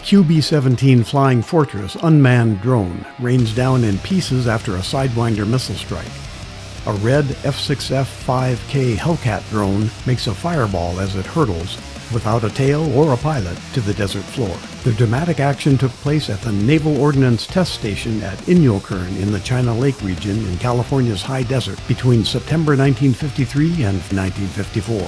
QB-17 Flying Fortress unmanned drone rains down in pieces after a Sidewinder missile strike. A red F6F-5K Hellcat drone makes a fireball as it hurtles, without a tail or a pilot, to the desert floor. The dramatic action took place at the Naval Ordnance Test Station at Inyokern in the China Lake region in California's high desert between September 1953 and 1954.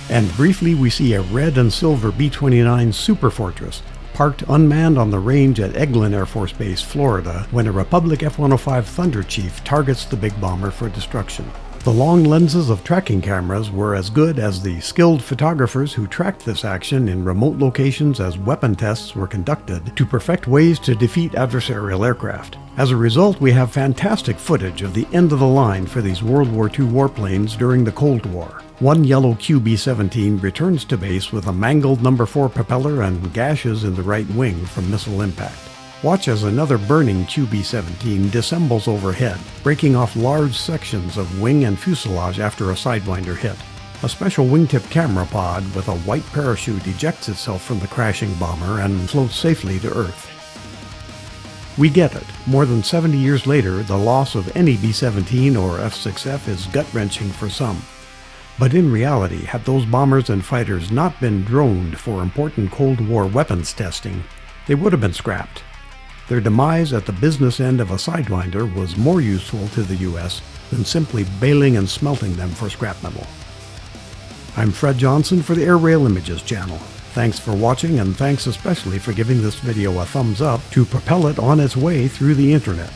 And briefly we see a red and silver B-29 Superfortress parked unmanned on the range at Eglin Air Force Base, Florida, when a Republic F-105 Thunderchief targets the big bomber for destruction. The long lenses of tracking cameras were as good as the skilled photographers who tracked this action in remote locations as weapon tests were conducted to perfect ways to defeat adversarial aircraft. As a result, we have fantastic footage of the end of the line for these World War II warplanes during the Cold War. One yellow QB-17 returns to base with a mangled No. 4 propeller and gashes in the right wing from missile impact. Watch as another burning QB-17 dissembles overhead, breaking off large sections of wing and fuselage after a Sidewinder hit. A special wingtip camera pod with a white parachute ejects itself from the crashing bomber and floats safely to Earth. We get it. More than 70 years later, the loss of any B-17 or F6F is gut-wrenching for some. But in reality, had those bombers and fighters not been droned for important Cold War weapons testing, they would have been scrapped. Their demise at the business end of a Sidewinder was more useful to the U.S. than simply bailing and smelting them for scrap metal. I'm Fred Johnson for the Airailimages channel. Thanks for watching, and thanks especially for giving this video a thumbs up to propel it on its way through the internet.